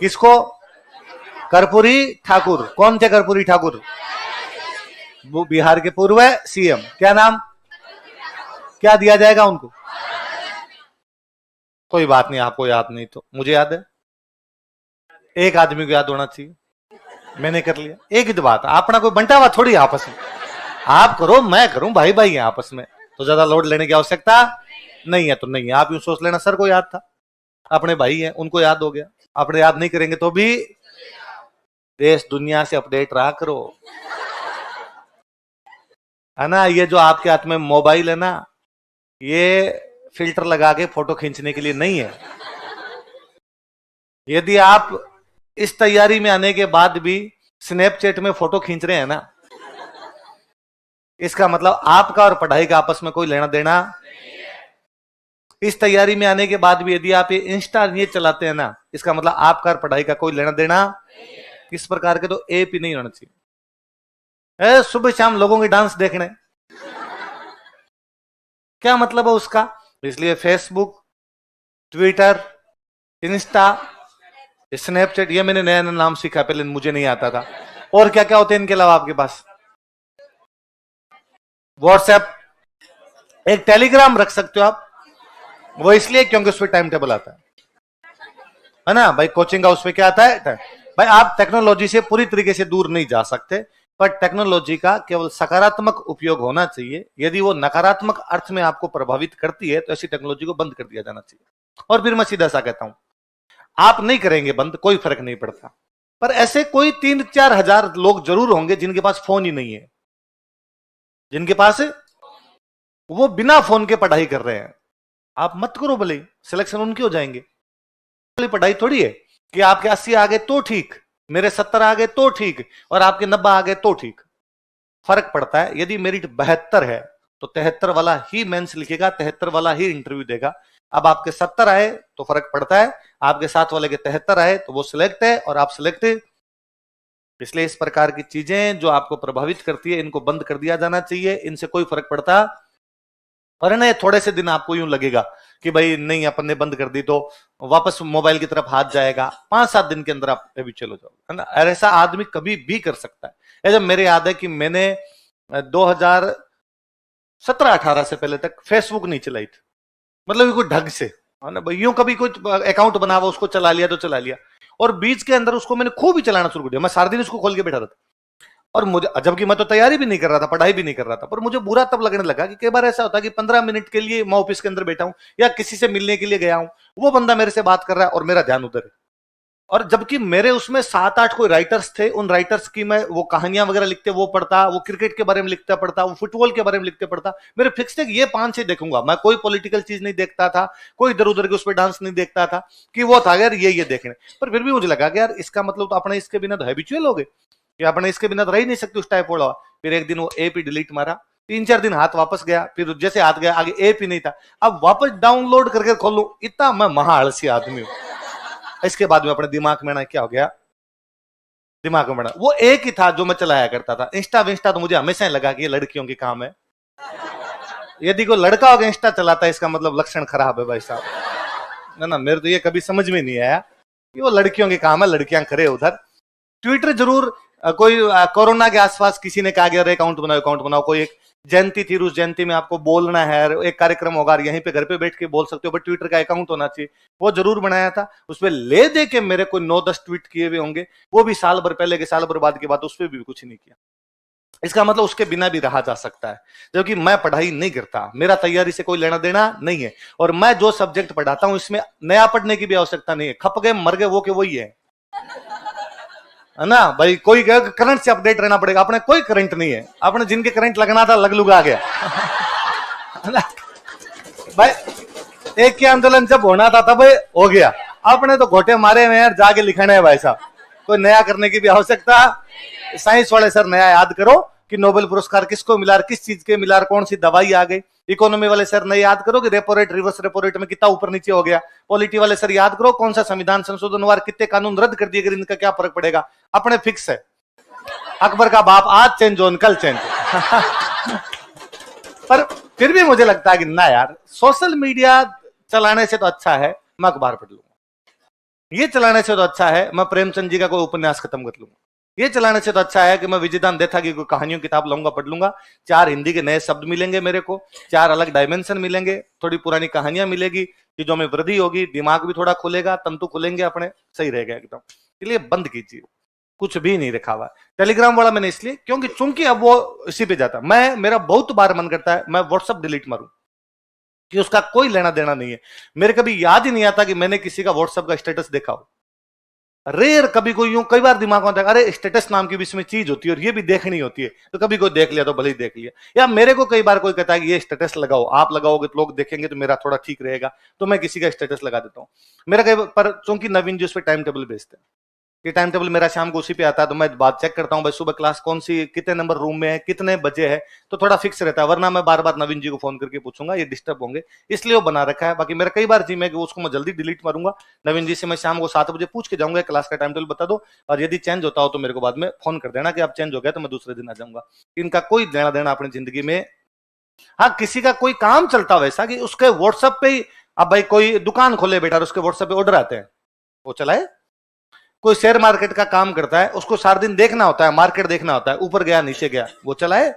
किसको? कर्पूरी ठाकुर। कौन थे कर्पूरी ठाकुर? वो बिहार के पूर्व सीएम। क्या नाम? क्या दिया जाएगा उनको? कोई बात नहीं, आपको याद नहीं तो मुझे याद है। एक आदमी को याद होना चाहिए, मैंने कर लिया। एक ही तो बात, अपना कोई बंटा हुआ थोड़ी आपस में। आप करो, मैं करूं, भाई भाई हैं आपस में, तो ज्यादा लोड लेने की आवश्यकता नहीं है। तो नहीं है, आप यूं सोच लेना सर को याद था, अपने भाई हैं, उनको याद हो गया। अपने याद नहीं करेंगे तो भी देश दुनिया से अपडेट रहा करो, है ना। ये जो आपके हाथ में मोबाइल है ना, ये फिल्टर लगा के फोटो खींचने के लिए नहीं है। यदि आप इस तैयारी में आने के बाद भी स्नैपचैट में फोटो खींच रहे हैं ना, इसका मतलब आपका और पढ़ाई का आपस में कोई लेना देना। इस तैयारी में आने के बाद भी यदि आप ये इंस्टा ये चलाते हैं ना, इसका मतलब आपका और पढ़ाई का कोई लेना देना। इस प्रकार के तो एप ही नहीं होना चाहिए। सुबह शाम लोगों के डांस देखने, क्या मतलब है उसका? इसलिए फेसबुक, ट्विटर, इंस्टा, स्नैपचैट, ये मैंने नया नया नाम सीखा, पहले मुझे नहीं आता था। और क्या क्या होते हैं इनके अलावा आपके पास? व्हाट्सएप, एक टेलीग्राम रख सकते हो आप, वो इसलिए क्योंकि उस पर टाइम टेबल आता है ना भाई। कोचिंग का उस पर क्या आता है भाई। आप टेक्नोलॉजी से पूरी तरीके से दूर नहीं जा सकते, पर टेक्नोलॉजी का केवल सकारात्मक उपयोग होना चाहिए। यदि वो नकारात्मक अर्थ में आपको प्रभावित करती है तो ऐसी टेक्नोलॉजी को बंद कर दिया जाना चाहिए। और फिर मैं सीधा सा कहता हूं, आप नहीं करेंगे बंद, कोई फर्क नहीं पड़ता, पर ऐसे कोई 3-4 हजार लोग जरूर होंगे जिनके पास फोन ही नहीं है, जिनके पास वो बिना फोन के पढ़ाई कर रहे हैं। आप मत करो भले, सिलेक्शन उनके हो जाएंगे। पढ़ाई थोड़ी है कि आपके 80 आ गए तो ठीक, मेरे 70 आ गए तो ठीक, और आपके 90 आ गए तो ठीक। फर्क पड़ता है। यदि मेरिट 72 है तो 73 वाला ही मेंस लिखेगा, 73 वाला ही इंटरव्यू देगा। अब आपके 70 आए तो फर्क पड़ता है, आपके साथ वाले के 73 आए तो वो सिलेक्ट है और आप सिलेक्ट है। इसलिए इस प्रकार की चीजें जो आपको प्रभावित करती है, इनको बंद कर दिया जाना चाहिए, इनसे कोई फर्क पड़ता। और ना थोड़े से दिन आपको यूं लगेगा कि भाई नहीं अपन ने बंद कर दी तो वापस मोबाइल की तरफ हाथ जाएगा, 5-7 दिन के अंदर आप भी चलो जाओ, है ना। ऐसा आदमी कभी भी कर सकता है। ऐसा मेरे याद है कि मैंने 2017-18 से पहले तक फेसबुक नहीं चलाई थी, मतलब कोई ढंग से, है ना भाई। यूं कभी कोई अकाउंट बना हुआ उसको चला लिया तो चला लिया, और बीच के अंदर उसको मैंने खूब ही चलाना शुरू कर दिया। मैं सारा दिन उसको खोल के बैठा रहता, और मुझे, जबकि मैं तो तैयारी भी नहीं कर रहा था, पढ़ाई भी नहीं कर रहा था, पर मुझे बुरा तब लगने लगा कि कई बार ऐसा होता है कि 15 मिनट के लिए मैं ऑफिस के अंदर बैठा हूं या किसी से मिलने के लिए गया हूं, वो बंदा मेरे से बात कर रहा है और मेरा ध्यान उधर है। और जबकि मेरे उसमें 7-8 कोई राइटर्स थे, उन राइटर्स की मैं वो कहानियां वगैरह लिखते वो पढ़ता, वो क्रिकेट के बारे में लिखता पढ़ता, वो फुटबॉल के बारे में लिखते पढ़ता। मेरे फिक्स थे कि ये 5-6 देखूंगा, मैं कोई पॉलिटिकल चीज नहीं देखता था, कोई इधर उधर के उस पर डांस नहीं देखता था, कि वो था यार ये देखने। पर फिर भी मुझे लगा कि यार इसका मतलब तो अपने इसके बिना तो हैबिचुअल हो गए, कि अपने इसके बिना तो रह ही नहीं सकते उस टाइप वाला। फिर एक दिन वो ऐप ही डिलीट मारा, 3-4 दिन हाथ वापस गया, फिर जैसे हाथ गया आगे ऐप ही नहीं था। अब वापस डाउनलोड करके खोल लूं, इतना मैं महा आलसी आदमी हूं। इसके बाद में अपने दिमाग में ना क्या हो गया, दिमाग में बना वो एक ही था जो मैं चलाया करता था, इंस्टा विंस्टा। तो मुझे हमेशा ही लगा कि ये लड़कियों की काम है। यदि कोई लड़का होगा इंस्टा चलाता है, इसका मतलब लक्षण खराब है भाई साहब, ना ना। मेरे तो ये कभी समझ में नहीं आया कि वो लड़कियों की काम है, लड़कियां करे उधर। ट्विटर जरूर कोई कोरोना के आसपास किसी ने कहा गया अकाउंट बनाओ, अकाउंट बनाओ। कोई एक जयंती थी, उस जयंती में आपको बोलना है, एक कार्यक्रम होगा, यहीं पे घर पे बैठ के बोल सकते हो, बट ट्विटर का अकाउंट होना चाहिए। वो जरूर बनाया था, उसपे ले दे के मेरे को 9-10 ट्वीट किए हुए होंगे, वो भी साल भर पहले के, साल भर बाद के बाद, उस पर भी कुछ नहीं किया। इसका मतलब उसके बिना भी रहा जा सकता है, जबकि मैं पढ़ाई नहीं करता, मेरा तैयारी से कोई लेना देना नहीं है, और मैं जो सब्जेक्ट पढ़ाता हूं इसमें नया पढ़ने की भी आवश्यकता नहीं है। खप गए मर गए वो के वही है ना भाई। कोई करंट से अपडेट रहना पड़ेगा, अपने कोई करंट नहीं है, अपने जिनके करंट लगना था लग लुगा गया भाई। एक के आंदोलन जब होना था तब हो गया, अपने तो घोटे मारे हुए यार, जाके लिखना है भाई साहब, कोई नया करने की भी आवश्यकता। साइंस वाले सर नया याद करो कि नोबेल पुरस्कार किसको मिला, किस चीज के मिला, कौन सी दवाई आ गई। इकोनॉमी वाले सर नए याद करो कि repo rate reverse repo rate में कितना ऊपर नीचे हो गया। पॉलिटी वाले सर याद करो कौन सा संविधान संशोधन वार कितने कानून रद्द कर दिए, इनका क्या फर्क पड़ेगा। अपने फिक्स है, अकबर का बाप आज चेंज हो कल चेंज पर फिर भी मुझे लगता है कि ना यार, सोशल मीडिया चलाने से तो अच्छा है मैं अखबार पढ़ लूंगा। ये चलाने से तो अच्छा है मैं प्रेमचंद जी का कोई उपन्यास खत्म कर लूंगा। ये चलाने से तो अच्छा है कि मैं विजयदान देथा की कोई कहानियों किताब लाऊंगा, पढ़ लूंगा। 4 हिंदी के नए शब्द मिलेंगे मेरे को, 4 अलग डायमेंशन मिलेंगे, थोड़ी पुरानी कहानियां मिलेगी, चीजों में वृद्धि होगी, दिमाग भी थोड़ा खुलेगा, तंतु खुलेंगे अपने, सही रहेगा एकदम। इसलिए बंद कीजिए, कुछ भी नहीं रखा हुआ। टेलीग्राम वाला मैंने इसलिए क्योंकि चूंकि अब वो इसी पे जाता, मैं मेरा बहुत बार मन करता है मैं व्हाट्सअप डिलीट मारूं कि उसका कोई लेना देना नहीं है। मेरे कभी याद ही नहीं आता कि मैंने किसी का व्हाट्सएप का स्टेटस देखा हो। रेयर कभी कोई यूं, कई बार दिमाग में आता है अरे स्टेटस नाम की भी इसमें चीज होती है और ये भी देखनी होती है, तो कभी कोई देख लिया तो भले ही देख लिया। या मेरे को कई बार कोई कहता है कि ये स्टेटस लगाओ, आप लगाओगे तो लोग देखेंगे तो मेरा थोड़ा ठीक रहेगा, तो मैं किसी का स्टेटस लगा देता हूं। मेरा कई पर चूंकि नवीन जी उस पर टाइम टेबल भेजते हैं, ये टाइम टेबल मेरा शाम को उसी पे आता है, तो मैं बात चेक करता हूं भाई सुबह क्लास कौन सी, कितने नंबर रूम में है, कितने बजे है, तो थोड़ा फिक्स रहता है। वरना मैं बार बार नवीन जी को फोन करके पूछूंगा, ये डिस्टर्ब होंगे, इसलिए वो बना रखा है। बाकी मेरा कई बार जिम है कि उसको मैं जल्दी डिलीट मारूंगा। नवीन जी से मैं शाम को 7 बजे पूछ के जाऊंगा क्लास का टाइम टेबल बता दो, और यदि चेंज होता हो तो मेरे को बाद में फोन कर देना कि आप चेंज हो गया, तो मैं दूसरे दिन आ जाऊंगा। इनका कोई लेना देना अपनी जिंदगी में। हाँ, किसी का कोई काम चलता वैसा कि उसके व्हाट्सएप पे ही, अब भाई कोई दुकान खोले बेटा और उसके व्हाट्सएप पे ऑर्डर आते हैं, वो चलाए। कोई शेयर मार्केट का काम करता है, उसको सारा दिन देखना होता है, मार्केट देखना होता है, ऊपर गया नीचे गया, वो चलाए।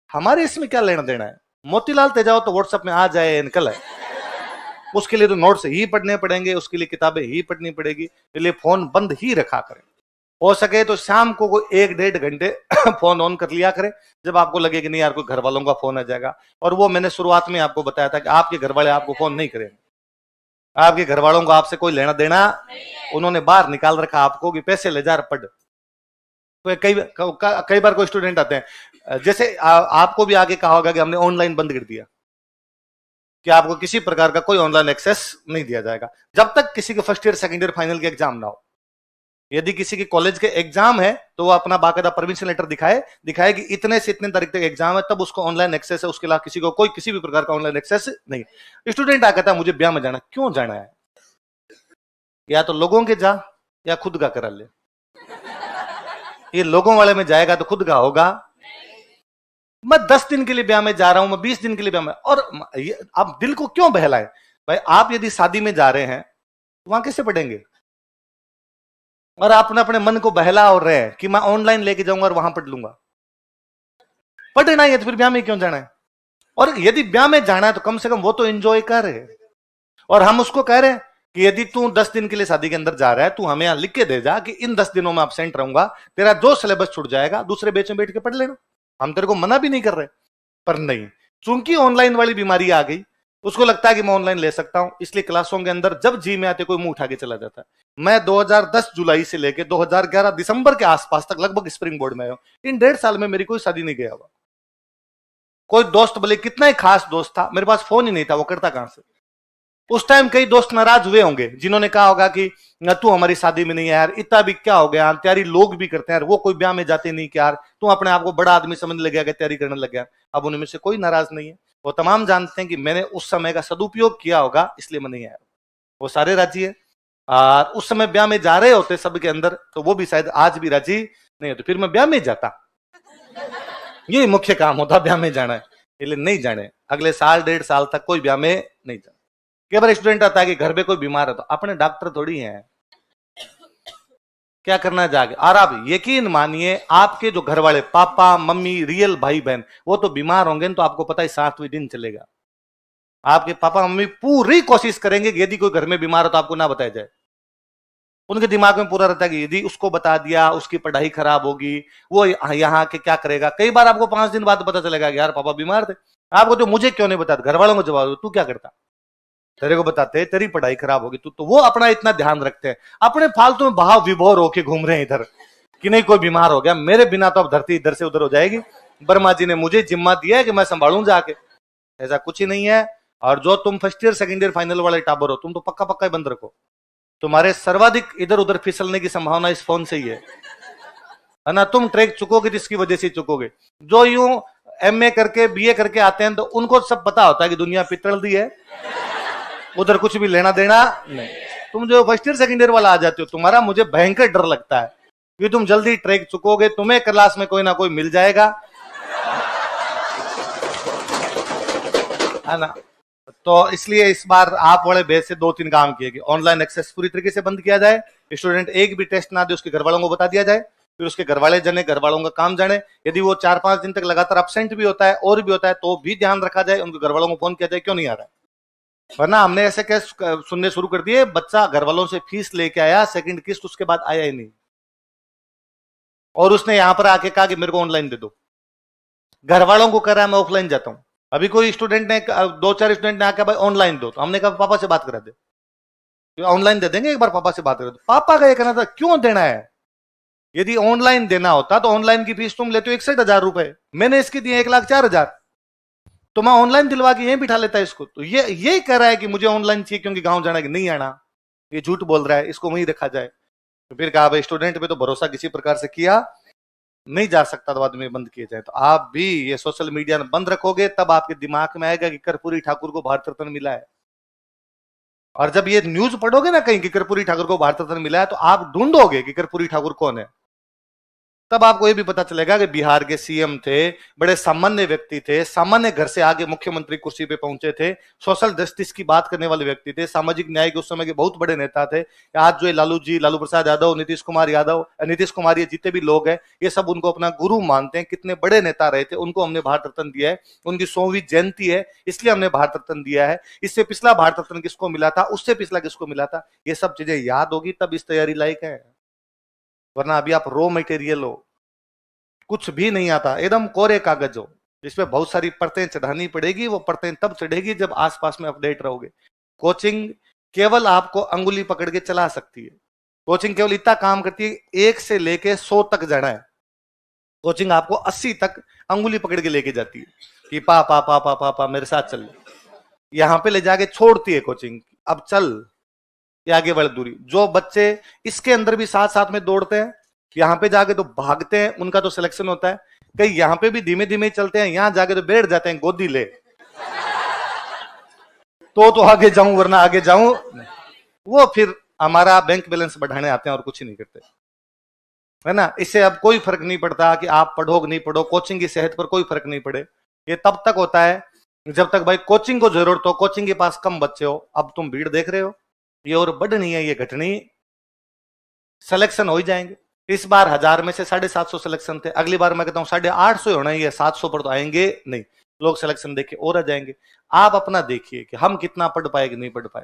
हमारे इसमें क्या लेना देना है। मोतीलाल तेजाओ तो व्हाट्सएप में आ जाए निकल है, उसके लिए तो नोट्स ही पढ़ने पड़ेंगे, उसके लिए किताबें ही पढ़नी पड़ेगी, इसलिए फोन बंद ही रखा करें। हो सके तो शाम को कोई 1-1.5 घंटे फोन ऑन कर लिया करें, जब आपको लगे कि नहीं यार कोई घर वालों का फोन आ जाएगा। और वो मैंने शुरुआत में आपको बताया था कि आपके घर वाले आपको फोन नहीं करेंगे, आपके घर वालों को आपसे कोई लेना देना, उन्होंने बाहर निकाल रखा आपको कि पैसे ले जा पढ़। तो कई बार कोई स्टूडेंट आते हैं, जैसे आपको भी आगे कहा होगा कि हमने ऑनलाइन बंद कर दिया, कि आपको किसी प्रकार का कोई ऑनलाइन एक्सेस नहीं दिया जाएगा जब तक किसी के first year second year final के एग्जाम ना हो। यदि किसी के कॉलेज के एग्जाम है तो वो अपना बाकायदा परमिशन लेटर दिखाए कि इतने से इतने तारीख तक एग्जाम है, तब उसको ऑनलाइन एक्सेस है, उसके अलावा किसी को कोई किसी भी प्रकार का ऑनलाइन एक्सेस नहीं। स्टूडेंट आकर था मुझे ब्याह में जाना, क्यों जाना है, या तो लोगों के जा या खुद का करा ले। ये लोगों वाले में जाएगा तो खुद का होगा। मैं 10 दिन के लिए ब्याह में जा रहा हूं, मैं 20 दिन के लिए ब्याह में, और आप दिल को क्यों बहलाएं भाई। आप यदि शादी में जा रहे हैं तो वहां कैसे पढ़ेंगे, और आपने अपने मन को बहला और रहे हैं कि मैं ऑनलाइन लेके जाऊंगा और वहां पढ़ लूंगा। पढ़ना ही है तो फिर ब्याह में क्यों जाना है। और यदि ब्याह में जाना है तो कम से कम वो तो एंजॉय कर रहे। और हम उसको कह रहे हैं कि यदि तू 10 दिन के लिए शादी के अंदर जा रहा है, तू हमें यहां लिख के दे जा कि इन 10 दिनों में एब्सेंट रहूंगा, तेरा जो सिलेबस छूट जाएगा दूसरे बैच में बैठ के पढ़ लेना, हम तेरे को मना भी नहीं कर रहे। पर नहीं, चूंकि ऑनलाइन वाली बीमारी आ गई, उसको लगता है कि मैं ऑनलाइन ले सकता हूं, इसलिए क्लासों के अंदर जब जी में आते कोई मुंह उठा के चला जाता है। मैं 2010 जुलाई से लेकर 2011 दिसंबर के आसपास तक लगभग स्प्रिंग बोर्ड में हूं। इन 1.5 साल में मेरी कोई शादी नहीं गया हुआ। कोई दोस्त भले कितना ही खास दोस्त था, मेरे पास फोन ही नहीं था, वो करता कहां से। उस टाइम कई दोस्त नाराज हुए होंगे, जिन्होंने कहा होगा कि तू हमारी शादी में नहीं है यार, इतना भी क्या हो गया, तैयारी लोग भी करते हैं यार, वो कोई ब्याह में जाते नहीं क्या यार, तू अपने आप को बड़ा आदमी समझने लग गया, तैयारी करने लग गया। अब उनमें से कोई नाराज नहीं है, वो तमाम जानते हैं कि मैंने उस समय का सदुपयोग किया होगा, इसलिए मैं नहीं आया। वो सारे राजी है। और उस समय ब्याह में जा रहे होते सबके अंदर, तो वो भी शायद आज भी राजी नहीं होते, फिर मैं ब्याह में जाता। यही मुख्य काम होता ब्याह में जाना है, इसलिए नहीं जाने। अगले साल 1.5 साल तक कोई ब्याह में नहीं जाना। कई बार स्टूडेंट आता है कि घर में कोई बीमार है, तो अपने डॉक्टर थोड़ी हैं, क्या करना जाके। और आप यकीन मानिए, आपके जो घर वाले पापा मम्मी रियल भाई बहन, वो तो बीमार होंगे तो आपको पता है 7वें दिन चलेगा। आपके पापा मम्मी पूरी कोशिश करेंगे कि यदि कोई घर में बीमार हो तो आपको ना बताया जाए। उनके दिमाग में पूरा रहता है कि यदि उसको बता दिया उसकी पढ़ाई खराब होगी, वो यहाँ के क्या करेगा। कई बार आपको 5 दिन बाद पता चलेगा कि यार पापा बीमार थे। आपको जो मुझे क्यों नहीं बताते, घर वालों को जवाब दो, तू क्या करता, तेरे को बताते तेरी पढ़ाई खराब होगी। तो वो अपना इतना ध्यान रखते हैं, अपने फालतू में भाव विभोर होके घूम रहे हैं इधर कि नहीं कोई बीमार हो गया, मेरे बिना तो अब धरती इधर से उधर हो जाएगी, वर्मा जी ने मुझे जिम्मा दिया है कि मैं संभालूं जाके। ऐसा कुछ ही नहीं है। और जो तुम first year second year final वाले टाबर हो, तुम तो पक्का पक्का ही बंद रखो। तुम्हारे सर्वाधिक इधर उधर फिसलने की संभावना इस फोन से ही है ना। तुम ट्रैक चुकोगे जिसकी वजह से चुकोगे। जो यूं एमए करके बीए करके आते हैं तो उनको सब पता होता है कि दुनिया पितल दी है, उधर कुछ भी लेना देना नहीं। तुम जो फर्स्ट ईयर सेकंड ईयर वाला आ जाते हो, तुम्हारा मुझे भयंकर डर लगता है कि तुम जल्दी ट्रैक चुकोगे, तुम्हें क्लास में कोई ना कोई मिल जाएगा, है ना। तो इसलिए इस बार आप वाले बेस से 2-3 काम किए कि ऑनलाइन एक्सेस पूरी तरीके से बंद किया जाए, स्टूडेंट एक भी टेस्ट ना दे उसके घर वालों को बता दिया जाए, फिर उसके घर वाले जाने, घर वालों का काम जाने, यदि वो 4-5 दिन तक लगातार अपसेंट भी होता है और भी होता है तो भी ध्यान रखा जाए, उनके घर वालों को फोन किया जाए क्यों नहीं आ रहा है। वरना हमने ऐसे केस सुनने शुरू कर दिए, बच्चा घर वालों से फीस लेके आया, सेकंड किस्त उसके बाद आया ही नहीं, और उसने यहां पर आके कहा कि मेरे को ऑनलाइन दे दो, घर वालों को कह रहा है मैं ऑफलाइन जाता हूं। अभी कोई स्टूडेंट ने 2-4 स्टूडेंट ने आके भाई ऑनलाइन दो, तो हमने कहा पापा से बात करा दे, ऑनलाइन दे देंगे, एक बार पापा से बात करा दो। पापा का ये कहना था क्यों देना है, यदि ऑनलाइन देना होता तो ऑनलाइन की फीस तुम लेते हो 61,000 रुपए, मैंने इसकी दी 1,04,000, तो मैं ऑनलाइन दिलवा के यहीं बिठा लेता इसको। तो ये कह रहा है कि मुझे ऑनलाइन चाहिए क्योंकि गांव जाना कि नहीं आना, ये झूठ बोल रहा है, इसको वहीं रखा जाए। तो फिर कहा भाई स्टूडेंट पे तो भरोसा किसी प्रकार से किया नहीं जा सकता, तो बाद में बंद किए जाए। तो आप भी ये सोशल मीडिया में बंद रखोगे तब आपके दिमाग में आएगा कि कर्पूरी ठाकुर को भारत रत्न मिला है, और जब ये न्यूज पढ़ोगे ना कहीं कि कर्पूरी ठाकुर को भारत रत्न मिला है तो आप ढूंढोगे कि कर्पूरी ठाकुर कौन है, तब आपको ये भी पता चलेगा कि बिहार के सीएम थे, बड़े सामान्य व्यक्ति थे, सामान्य घर से आगे मुख्यमंत्री कुर्सी पे पहुंचे थे, सोशल जस्टिस की बात करने वाले व्यक्ति थे, सामाजिक न्याय के उस समय के बहुत बड़े नेता थे। आज जो लालू जी, लालू प्रसाद यादव, नीतीश कुमार यादव, नीतीश कुमार, ये जितने भी लोग हैं ये सब उनको अपना गुरु मानते हैं, कितने बड़े नेता रहे थे, उनको हमने भारत रत्न दिया है, उनकी 100वीं जयंती है इसलिए हमने भारत रत्न दिया है। इससे पिछला भारत रत्न किसको मिला था, उससे पिछला किसको मिला था, ये सब चीजें याद होगी तब इस तैयारी लायक है, वरना अभी आप रो मटेरियल हो, कुछ भी नहीं आता, एकदम कोरे कागज हो जिसपे बहुत सारी परतें चढ़ानी पड़ेगी। वो परतें तब चढ़ेगी जब आसपास में अपडेट रहोगे। कोचिंग केवल आपको अंगुली पकड़ के चला सकती है, कोचिंग केवल इतना काम करती है 1 से लेके 100 तक जाना है, कोचिंग आपको 80 तक अंगुली पकड़ के लेके जाती है कि पा पा पा पा पा पा मेरे साथ चल, यहां पे ले जाके छोड़ती है कोचिंग, अब चल ये आगे बढ़ दूरी। जो बच्चे इसके अंदर भी साथ साथ में दौड़ते हैं, यहां पे जाके तो भागते हैं, उनका तो सिलेक्शन होता है, कई यहां पे भी धीमे धीमे चलते हैं, यहां जाके तो बैठ जाते हैं गोदी ले तो आगे जाऊं वरना आगे जाऊं, वो फिर हमारा बैंक बैलेंस बढ़ाने आते हैं और कुछ नहीं करते, है ना। इससे अब कोई फर्क नहीं पड़ता कि आप पढ़ो कि नहीं पढ़ो, कोचिंग की सेहत पर कोई फर्क नहीं पड़े। ये तब तक होता है जब तक भाई कोचिंग को जरूरत हो, कोचिंग के पास कम बच्चे हो। अब तुम भीड़ देख रहे हो, ये और बढ़नी है, ये घटनी, सिलेक्शन हो ही जाएंगे। इस बार 1000 में से 750 सिलेक्शन थे, अगली बार मैं कहता हूं 850 होना ही है, 700 पर तो आएंगे नहीं, लोग सिलेक्शन देखे और आ जाएंगे। आप अपना देखिए कि हम कितना पढ़ पाए कि नहीं पढ़ पाए,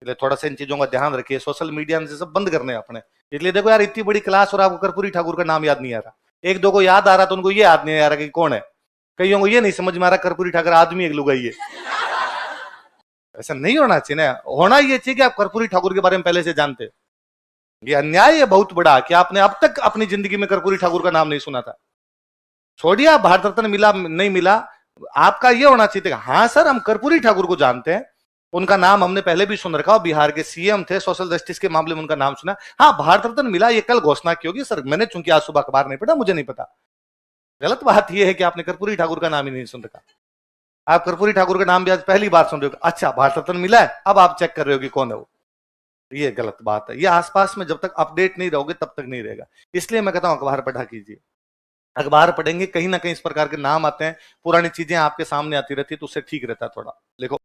इसलिए थोड़ा सा इन चीजों का ध्यान रखिए। सोशल मीडिया से सब बंद करने अपने, इसलिए देखो यार इतनी बड़ी क्लास और आपको कर्पूरी ठाकुर का नाम याद नहीं आ रहा, 1-2 को याद आ रहा तो उनको ये याद नहीं आ रहा कि कौन है, कईयों को ये नहीं समझ में आ रहा कर्पूरी ठाकुर आदमी एक लुगाई है। ऐसा नहीं होना चाहिए ना, होना ये चाहिए कि आप कर्पूरी ठाकुर के बारे में पहले से जानते। ये अन्याय है बहुत बड़ा कि आपने अब तक अपनी जिंदगी में कर्पूरी ठाकुर का नाम नहीं सुना था। छोड़िए आप भारत रत्न मिला नहीं मिला, आपका ये होना चाहिए था हाँ सर हम कर्पूरी ठाकुर को जानते हैं, उनका नाम हमने पहले भी सुन रखा, बिहार के सीएम थे, सोशल जस्टिस के मामले में उनका नाम सुना। हाँ भारत रत्न मिला ये कल घोषणा की होगी सर, मैंने चूंकि आज सुबह अखबार नहीं पढ़ा, मुझे नहीं पता। गलत बात यह है कि आपने कर्पूरी ठाकुर का नाम ही नहीं सुन रखा, आप कर्पूरी ठाकुर का नाम भी आज पहली बार सुन रहे हो। अच्छा भारत रत्न मिला है, अब आप चेक कर रहे हो कि कौन है वो, ये गलत बात है। ये आसपास में जब तक अपडेट नहीं रहोगे तब तक नहीं रहेगा। इसलिए मैं कहता हूं अखबार पढ़ा कीजिए, अखबार पढ़ेंगे कहीं ना कहीं इस प्रकार के नाम आते हैं, पुरानी चीजें आपके सामने आती रहती है तो उससे ठीक रहता है थोड़ा। देखो